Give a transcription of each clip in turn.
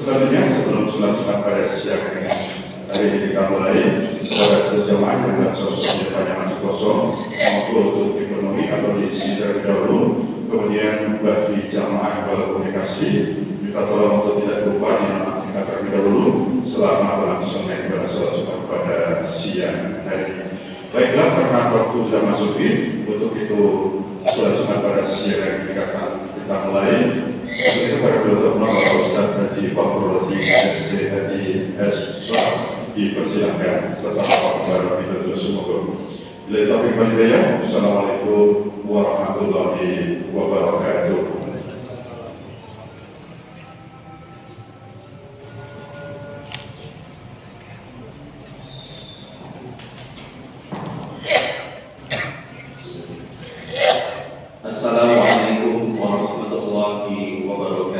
Selanjutnya sebelum sholat Jumat pada siang hari ini kita mulai, pada jemaah yang sosok depannya masih kosong, mampu untuk dipenuhi atau diisi terlebih dahulu. Kemudian bagi jemaah komunikasi, minta tolong untuk tidak lupa dinamakan terlebih dahulu selama berlangsung ibadah sholat Jumat pada siang hari ini. Baiklah, karena waktu sudah masuk untuk itu sholat Jumat pada siang hari ini kita mulai. Itu pada Dr. Bapak Ustaz Haji Fahrul Razi SD Haji S. Swas dipersilahkan serta Bapak itu semoga. Bila taufiq wal hidayah. Assalamualaikum warahmatullahi wabarakatuh. Assalamualaikum warahmatullahi wabarakatuh.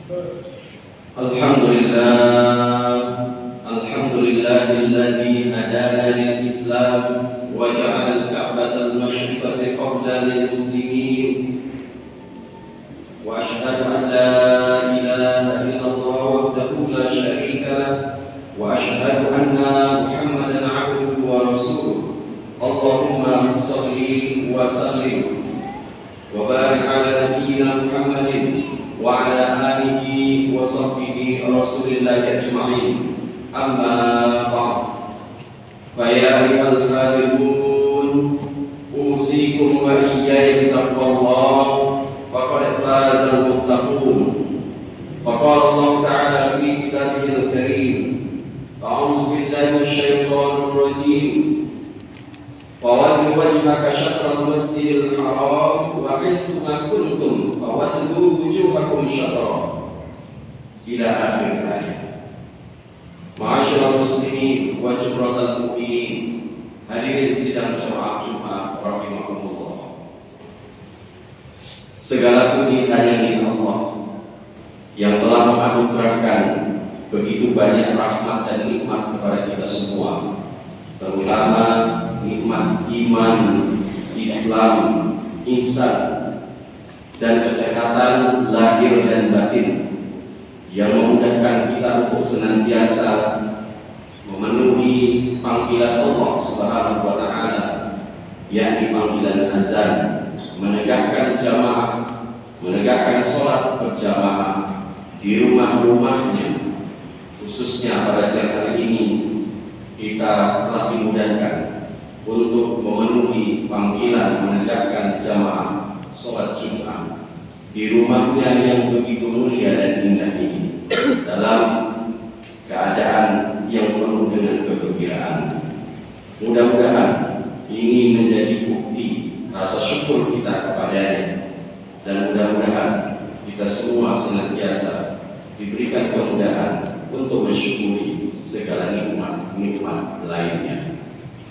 Alhamdulillahilladzi hadana lil Islam wa ja'ala al-Ka'batal masyrifata qiblan lil muslimin wa asyhadu an la ilaha illallah wahdahu la syarika lah wa asyhadu anna Muhammadan 'abduhu wa rasuluh. Allahumma shalli wa sallim wa barik ala nabiyyina Muhammadin wa ala alihi wa sahbihi rasulillahi ajma'in. Amma ba'd. Fa ya ayyuhal hadirin, usikum wa iyaya bittaqwallah faqad fazal muttaqun. Faqala Allah ta'ala fi kitabihil karim, a'udzu billahi minasyaitonir rajim. Fawallu wajhaka syatral masjidil haram wa haythu ma kuntum fawallu wujuhakum syatrah. Ila akhir ayat. Ma'asyiral muslimin wa jumratal mu'minin, hadirin sidang jemaah Jumat rahimakumullah. Segala puji hanya milik Allah yang telah menganugerahkan begitu banyak rahmat dan nikmat kepada kita semua, terutama nikmat iman, Islam, ihsan, dan kesehatan lahir dan batin, yang memudahkan kita untuk senantiasa memenuhi panggilan Allah Subhanahu wa Ta'ala, yakni panggilan azan, menegakkan jamaah, menegakkan sholat berjamaah di rumah-rumahnya. Khususnya pada siang hari ini kita telah dimudahkan untuk memenuhi panggilan menegakkan jamaah sholat Jumat di rumahnya yang begitu mulia dan indah ini, dalam keadaan yang penuh dengan kegembiraan. Mudah-mudahan ini menjadi bukti rasa syukur kita kepadanya, dan mudah-mudahan kita semua senantiasa diberikan kemudahan untuk mensyukuri segala nikmat lainnya.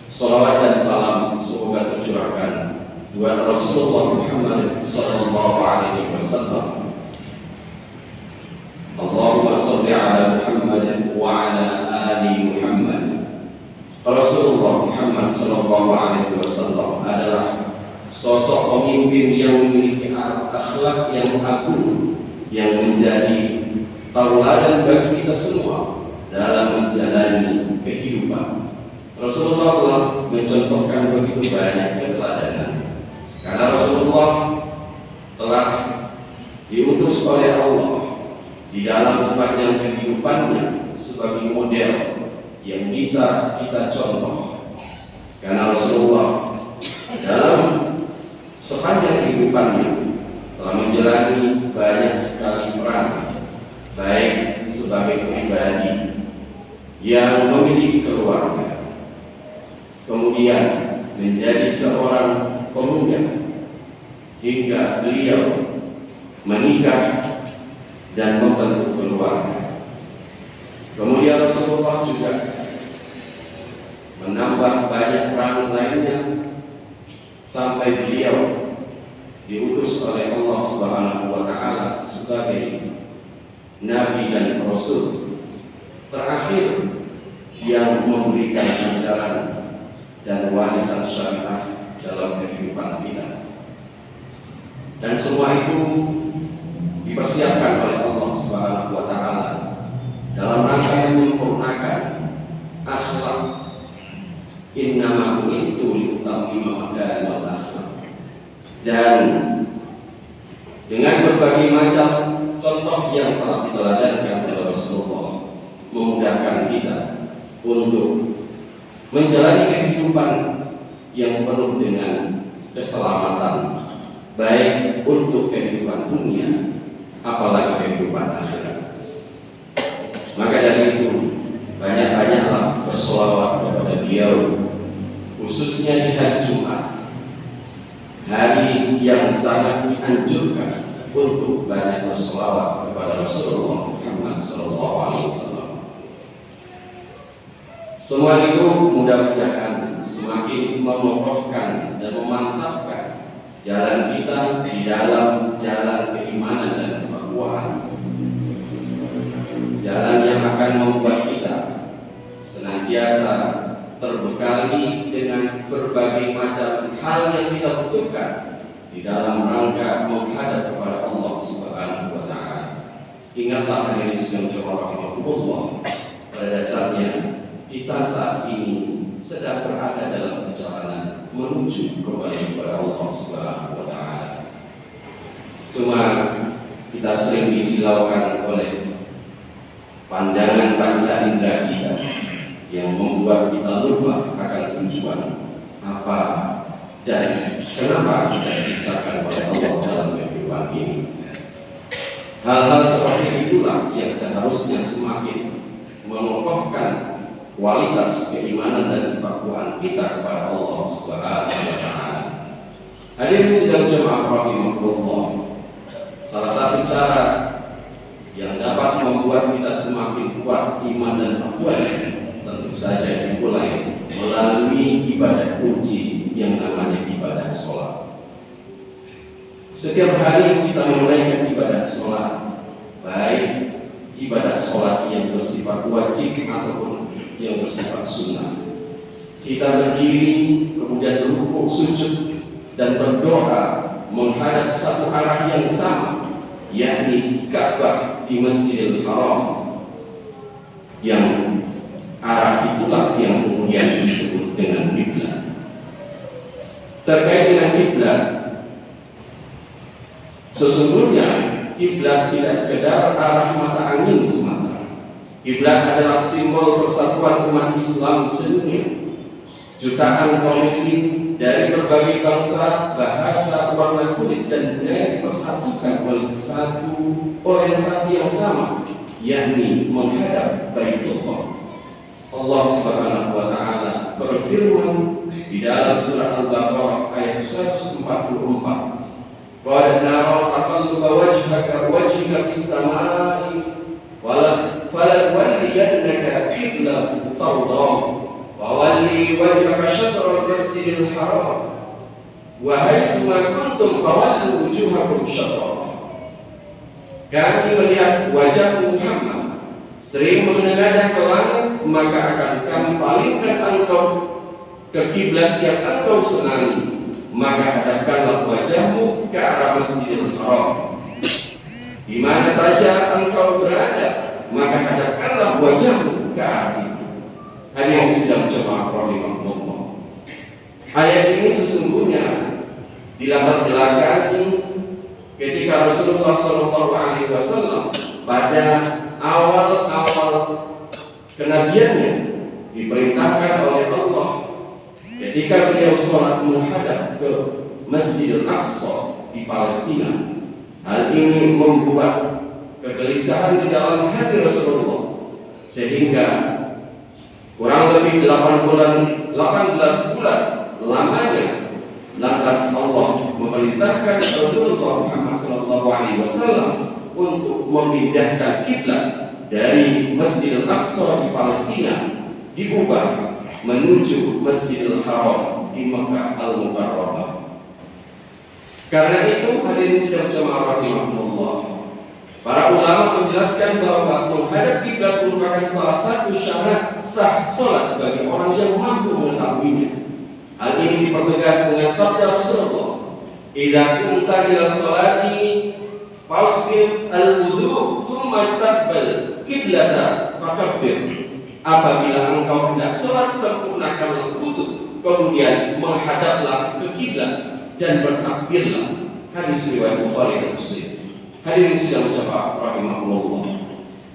Salawat dan salam semoga tercurahkan buat Rasulullah Muhammad sallallahu alaihi wasallam. Allahumma shalli ala Muhammad wa ala ali Muhammad. Rasulullah Muhammad sallallahu alaihi wasallam adalah sosok pemimpin yang memiliki akhlak yang agung, yang menjadi tauladan bagi kita semua dalam menjalani kehidupan. Rasulullah telah mencontohkan begitu banyak keteladanan, karena Rasulullah telah diutus oleh Allah di dalam sepanjang kehidupannya sebagai model yang bisa kita contoh. Karena Rasulullah dalam sepanjang kehidupannya telah menjalani banyak sekali peran, baik sebagai pribadi yang memiliki keluarga, kemudian menjadi seorang pemuda, hingga beliau menikah dan membentuk keluarga. Kemudian Rasulullah juga menambah banyak peran lainnya sampai beliau diutus oleh Allah Subhanahu wa Ta'ala sebagai nabi dan rasul terakhir yang memberikan ajaran dan warisan syariah dalam kehidupan kita. Dan semua itu dipersiapkan oleh Allah Subhanahu wa Ta'ala dalam rangka menyempurnakan akhlak. Innama bu'istu liutammima makarimal akhlak. Dan dengan berbagai macam contoh yang telah diteladankan oleh Rasulullah, memudahkan kita untuk menjalani kehidupan yang penuh dengan keselamatan, baik untuk kehidupan dunia apalagi kehidupan akhirat. Maka dari itu banyak-banyaklah bersolawat kepada beliau, khususnya di hari Jumat, hari yang sangat dianjurkan untuk banyak bersolawat kepada Rasulullah Muhammad SAW. Semua itu mudah-mudahan semakin mengokohkan dan memantapkan jalan kita di dalam jalan keimanan dan ketakwaan, akan membuat kita senantiasa terbekali dengan berbagai macam hal yang kita butuhkan di dalam rangka menghadap kepada Allah Subhanahu wa Ta'ala. Ingatlah hadirin sekalian rahimakumullah, pada dasarnya kita saat ini sedang berada dalam perjalanan menuju kembali kepada Allah Subhanahu wa Ta'ala. Cuma kita sering disilaukan oleh pandangan panca indera kita yang membuat kita lupa akan tujuan apa dan kenapa kita diciptakan oleh Allah dalam kehidupan ini. Hal-hal seperti itulah yang seharusnya semakin mengokohkan kualitas keimanan dan ketakwaan kita kepada Allah Subhanahu wa Ta'ala. Hadirin sidang jemaah rahimakumullah, salah satu cara yang dapat membuat kita semakin kuat iman dan takwa tentu saja dimulai melalui ibadah kunci yang namanya ibadah sholat. Setiap hari kita menunaikan ibadah sholat, baik ibadah sholat yang bersifat wajib ataupun yang bersifat sunnah. Kita berdiri, kemudian rukuk, sujud, dan berdoa menghadap satu arah yang sama, yakni Ka'bah di Masjidil Haram, yang arah itulah yang kemudian disebut dengan kiblat. Terkait dengan kiblat, sesungguhnya kiblat tidak sekedar arah mata angin semata. Kiblat adalah simbol persatuan umat Islam sedunia. Jutaan kaum muslim dari berbagai bangsa, bahasa, warna kulit, dan budaya dipersatukan oleh satu orientasi yang sama, yakni menghadap Baitullah. Allah Subhanahu wa Ta'ala berfirman di dalam surah Al-Baqarah ayat 144, "Qad nara taqalluba wajhaka fis samai falanwalliyannaka qiblatan tardhaha wa walli wajhaka syatral masjidil haram wa haitsu ma kuntum fawallu wujuhakum syatrah." Kami melihat wajah Muhammad sering menengadah ke langit, maka akan kami palingkan engkau ke kiblat yang engkau senangi, maka hadapkanlah wajahmu ke arah Masjidil Haram. Di mana saja engkau berada, maka hadapkanlah wajahmu ke arah itu. Hadirin sidang jemaah rahimakumullah, ayat ini sesungguhnya dilatar belakangi ketika Rasulullah SAW pada awal-awal kenabiannya diperintahkan oleh Allah ketika beliau sholat menghadap ke Masjidil Aqsa di Palestina. Hal ini membuat kegelisahan di dalam hati Rasulullah, sehingga kurang lebih 18 bulan lamanya lantas Allah memerintahkan Rasulullah Muhammad SAW untuk memindahkan kiblat dari Masjidil Aqsa di Palestina, diubah menuju Masjidil Haram di Makkah Al-Mukarramah. Karena itu hadirin sidang jemaah rahimakumullah, para ulama menjelaskan bahwa menghadap kiblat merupakan salah satu syarat sah salat bagi orang yang mampu mengetahuinya. Hal ini dipertegas dengan sabda Rasulullah, "Idza kunta ila sholati fasbir al-wudu thumma istaqbal qiblata fakabbir." Apabila engkau hendak sholat, sempurnakanlah wudu, kemudian menghadaplah ke kiblat dan bertakbirlah. Hadis riwayat Bukhari dan Muslim. Hadirin sidang jemaah rahimahullah,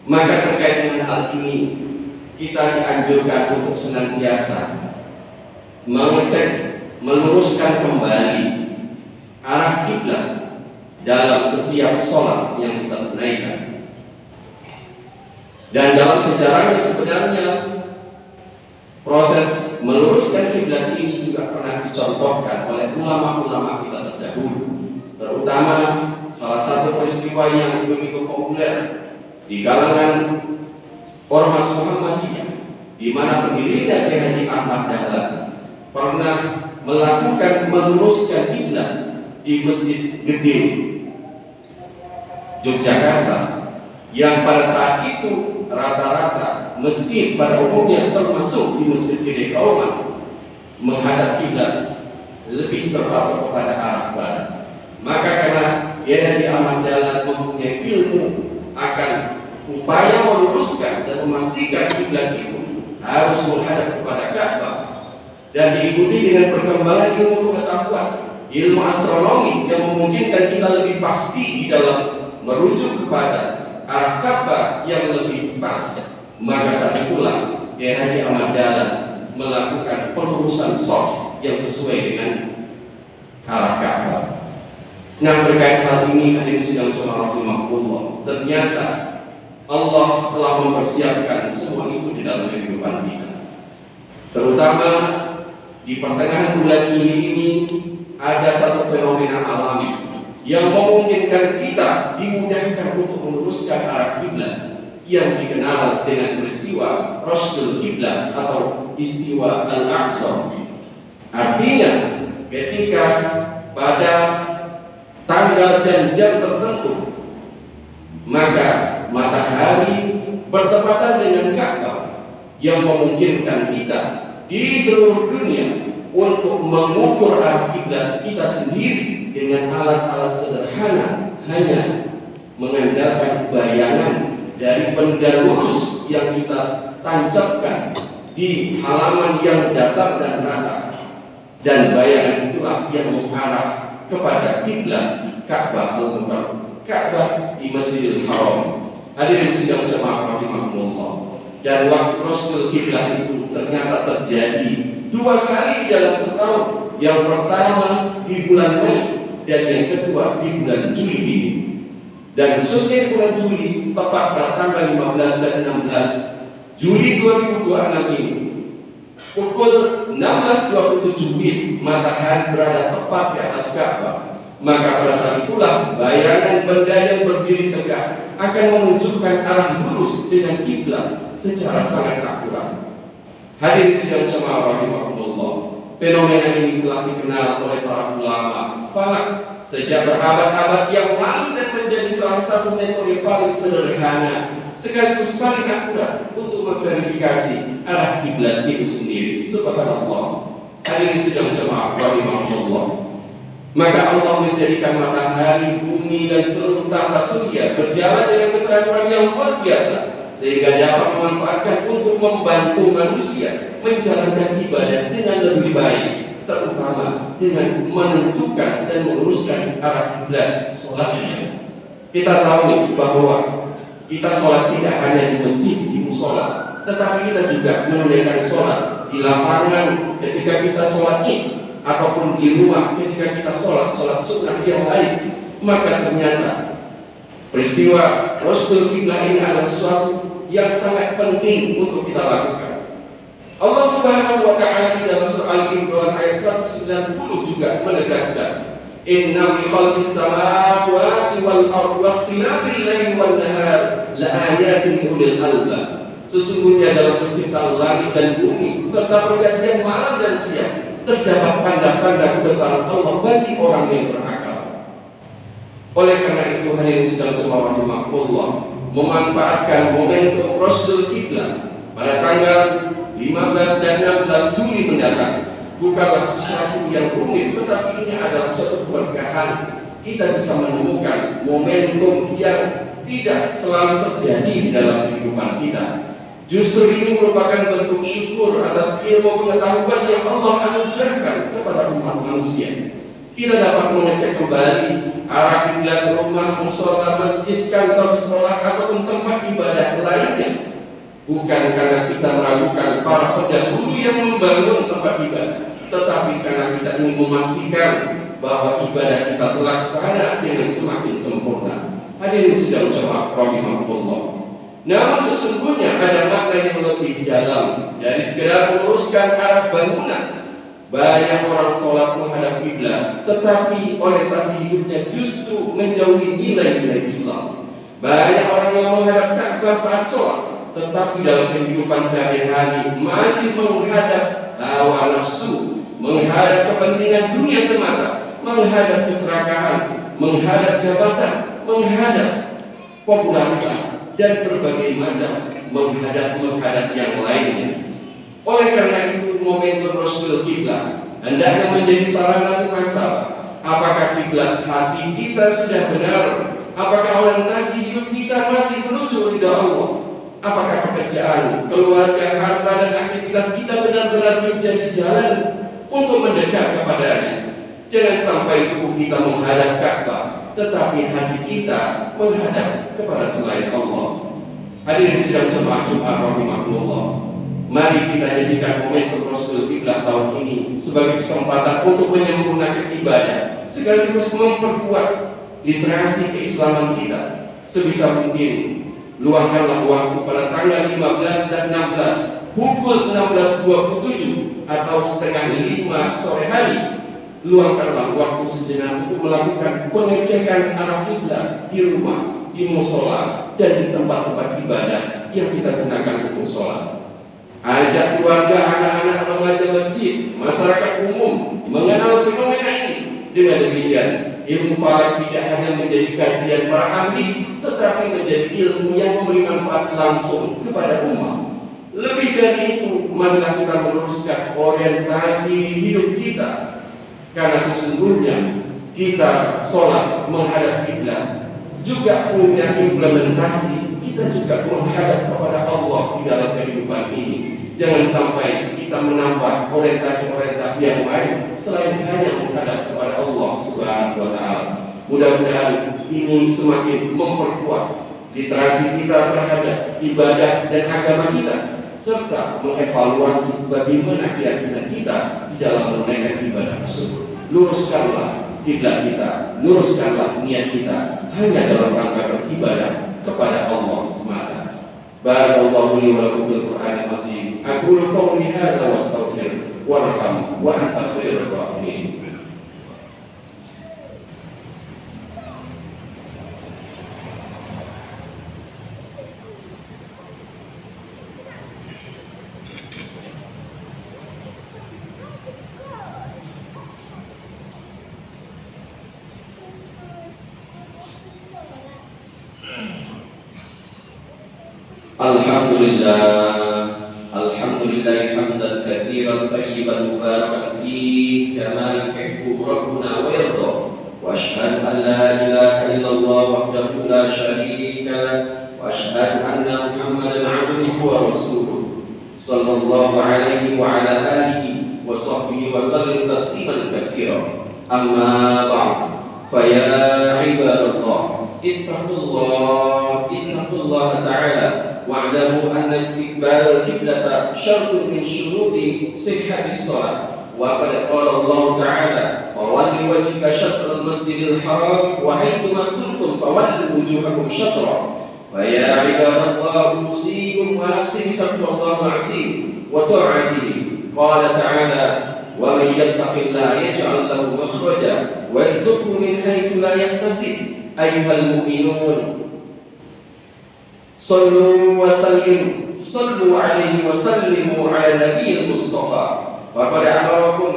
maka terkait dengan hal ini kita dianjurkan untuk senantiasa mengecek, meluruskan kembali arah kiblat dalam setiap sholat yang kita tunaikan. Dan dalam sejarahnya sebenarnya proses meluruskan kiblat ini juga pernah dicontohkan oleh ulama-ulama kita terdahulu, terutama salah satu peristiwa yang begitu populer di kalangan ormas Muhammadiyah, di mana pendirinya Kiai Haji Ahmad Dahlan pernah melakukan meluruskan kiblat di Masjid Gede Yogyakarta, yang pada saat itu rata-rata masjid pada umumnya termasuk di Masjid Gede Kauman menghadap kiblat lebih terpaku kepada arah barat. Maka karena dia di Ahmad Dahlan mempunyai ilmu akan upaya meluruskan dan memastikan kiblat itu harus menghadap kepada Ka'bah, dan diikuti dengan perkembangan ilmu pengetahuan, ilmu astronomi yang memungkinkan kita lebih pasti di dalam merujuk kepada arah Ka'bah yang lebih pas. Maka saat itulah Kiai Haji Ahmad Dahlan melakukan pelurusan soft yang sesuai dengan arah Ka'bah. Nah, berkait hal ini hadirin sidang jemaah rahimahullah, ternyata Allah telah mempersiapkan semua itu di dalam kehidupan kita. Terutama di pertengahan bulan Juli ini ada satu fenomena alam yang memungkinkan kita dimudahkan untuk meluruskan arah kiblat yang dikenal dengan peristiwa Rashdul Kiblat atau istiwa Al-Aqsa. Artinya, ketika pada tanggal dan jam tertentu maka matahari bertepatan dengan Ka'bah yang memungkinkan kita di seluruh dunia untuk mengukur arah kiblat kita sendiri dengan alat-alat sederhana, hanya mengandalkan bayangan dari benda lurus yang kita tancapkan di halaman yang datar dan rata, dan bayangan itulah yang mengarah kepada kiblat Ka'bah Al-Mukarramah, Ka'bah di Masjidil Haram. Hadirin sidang jemaah rahimahullah, dan waktu Rashdul Kiblat itu ternyata terjadi 2 kali dalam setahun. Yang pertama di bulan Mei dan yang kedua di bulan Juli ini. Dan khususnya di bulan Juli, tepat pada tanggal 15 dan 16 Juli 2026 ini, pukul 16.27 WIB, matahari berada tepat di atas Ka'bah. Maka pada saat itulah bayangan benda yang berdiri tegak akan menunjukkan arah lurus dengan kiblat secara sangat akurat. Hadirin sidang jemaah rahimahullah, fenomena ini telah dikenal oleh para ulama falak sejak berabad-abad yang lalu dan menjadi salah satu metode paling sederhana sekaligus paling akurat untuk memverifikasi arah kiblat itu sendiri. Subhanallah. Hadirin sidang jemaah rahimahullah, maka Allah menjadikan matahari, bumi, dan seluruh tata surya berjalan dengan keteraturan yang luar biasa, sehingga dapat memanfaatkan untuk membantu manusia menjalankan ibadah dengan lebih baik, terutama dengan menentukan dan meluruskan arah kiblat sholatnya. Kita tahu bahwa kita sholat tidak hanya di masjid, di musola, tetapi kita juga menunaikan sholat di lapangan ketika kita sholat Id, ataupun di rumah ketika kita sholat sunnah yang lain. Maka ternyata peristiwa Rashdul Kiblat ini adalah sesuatu yang sangat penting untuk kita lakukan. Allah Subhanahu wa Ta'ala di dalam surah Al-Imran ayat 190 juga menegaskan, inna fi khalqis samawati wal ardi wa ikhtilafil laili wan nahar la ayatin ulil albab. Sesungguhnya dalam penciptaan langit dan bumi serta pergantian malam dan siang terdapat tanda-tanda kebesaran Allah bagi orang yang berakal. Oleh karena itu, hadirin sedang jemaah rahimahullah, memanfaatkan momentum Rashdul Kiblat pada tanggal 15 dan 16 Juli mendatang bukanlah sesuatu yang rumit, tetapi ini adalah suatu keberkahan. Kita bisa menemukan momentum yang tidak selalu terjadi di dalam kehidupan kita. Justru ini merupakan bentuk syukur atas ilmu pengetahuan yang Allah anugerahkan kepada umat manusia. Kita dapat mengecek kembali arah kiblat rumah, musola, masjid, kantor, sekolah, ataupun tempat ibadah lainnya, bukan karena kita meragukan para pendahulu yang membangun tempat ibadah, tetapi karena kita ingin memastikan bahwa ibadah kita terlaksana dengan semakin sempurna. Hadirin sidang jemaah rahimahullah, namun sesungguhnya ada makna yang lebih dalam dari sekedar meluruskan arah bangunan. Banyak orang sholat menghadap kiblat, tetapi orientasi hidupnya justru menjauhi nilai-nilai Islam. Banyak orang yang menghadap Ka'bah saat sholat, tetapi dalam kehidupan sehari-hari masih menghadap hawa nafsu, menghadap kepentingan dunia semata, menghadap keserakahan, menghadap jabatan, menghadap popularitas, dan berbagai macam menghadap yang lainnya. Oleh karena itu, momentum Rasul Kiblat hendaknya menjadi sarana muhasabah. Apakah kiblat hati kita sudah benar? Apakah orientasi hidup kita masih menuju ridha Allah? Apakah pekerjaan, keluarga, harta, dan aktivitas kita benar-benar menjadi jalan untuk mendekat kepadanya? Jangan sampai tubuh kita menghadap Ka'bah, tetapi hati kita menghadap kepada selain Allah. Hadirin sidang jemaah Jumat rahimahullah, mari kita jadikan momentum Rasul Kiblat tahun ini sebagai kesempatan untuk menyempurnakan ibadah, sekaligus memperkuat literasi keislaman kita. Sebisa mungkin luangkanlah waktu pada tanggal 15 dan 16 pukul 16.27 atau setengah 5 sore hari. Luangkanlah waktu sejenak untuk melakukan pengecekan arah kiblat di rumah, di musola, dan di tempat-tempat ibadah yang kita gunakan untuk sholat. Ajak keluarga, anak-anak, remaja masjid, masyarakat umum mengenal fenomena ini. Dengan demikian, ilmu falak tidak hanya menjadi kajian para ahli, tetapi menjadi ilmu yang memberi manfaat langsung kepada umat. Lebih dari itu, marilah kita meluruskan orientasi hidup kita, karena sesungguhnya kita sholat menghadap kiblat juga punya implementasi. Kita juga menghadap kepada Allah di dalam kehidupan ini. Jangan sampai kita menambah orientasi-orientasi yang lain selain hanya menghadap kepada Allah Subhanahu wa Ta'ala. Mudah-mudahan ini semakin memperkuat literasi kita terhadap ibadah dan agama kita, serta mengevaluasi bagaimana keyakinan kita di dalam menunaikan ibadah tersebut. Luruskanlah kiblat kita, luruskanlah niat kita hanya dalam rangka beribadah kepada Allah semata. Barakallahu li wa lakum bil Qur'anil azim. Aqulu qawli hadza wa astaghfir warham wa anta khairur rahimin. Alhamdulillah hamdan katsiran tayyiban mubarakan fihi kama yuhibbu rabbuna wa yarda. Wa asyhadu an la ilaha illallah wahdahu la syarika lah wa asyhadu anna Muhammadan 'abduhu wa rasuluh sallallahu alaihi wa ala alihi wa sahbihi wa sallim tasliman katsiran. Amma ba'd, fa ya ibadallah ittaqullah ta'ala واعلموا أن استقبال القبلة شرط من شروط صحة الصلاة. وقد قال الله تعالى: وول وجهك شطر المسجد الحرام وحيثما كنتم فولوا وجوهكم شطرا. فيا عباد الله أوصيكم ونفسي بتقوى الله العظيم وطاعته. قال تعالى: ومن يتق الله يجعل له مخرجا ويرزقه من حيث لا يحتسب. أيها المؤمنون صلوا عليه وسلموا على النبي المصطفى. فقد أمركم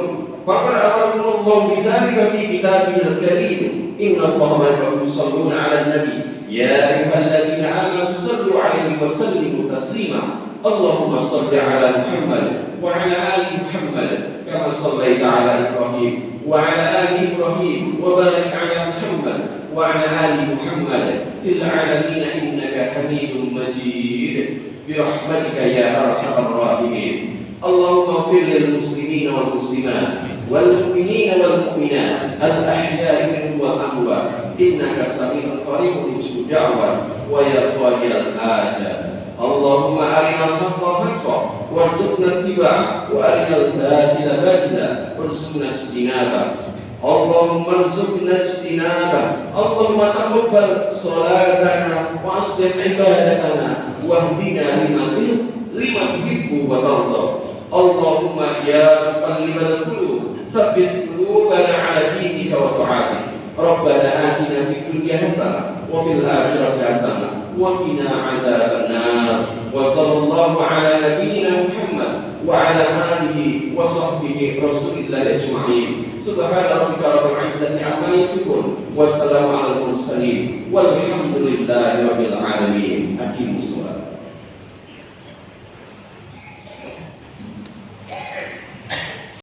الله بذلك في كتابه الكريم: إن الله وملائكته يصلون على النبي يا أيها الذين آمنوا صلوا عليه وسلموا تسليما. اللهم صل على محمد وعلى آل محمد كما صليت على إبراهيم وعلى آل إبراهيم وبارك على محمد وعلى آل محمد في العالمين إنك حميد مجيد برحمتك يا أرحم الراحمين. اللهم اغفر للمسلمين والمسلمات والمؤمنين والمؤمنات الأحياء منهم والأموات إنك سميع قريب مجيب الدعوة ويا قاضي الحاجة. اللهم أرنا الحق حقا وارزقنا اتباعه وأرنا الباطل باطلا وارزقنا اجتنابه. اللهم ارزقنا اجتنابه. اللهم تقبل صلاتنا واصلح عبادتنا واهدنا لما تحب وترضى. اللهم يا مقلب القلوب ثبت قلوبنا على دينك وطاعتك. ربنا آتنا في الدنيا حسنة وفي الآخرة حسنة وقنا عذاب النار. وصلى الله على نبينا محمد وعلى آله وصحبه رسول الله أجمعين. سبحان ربك رب العزة عما يصفون والسلام على المرسلين والحمد لله رب العالمين. أقيموا الصلاة.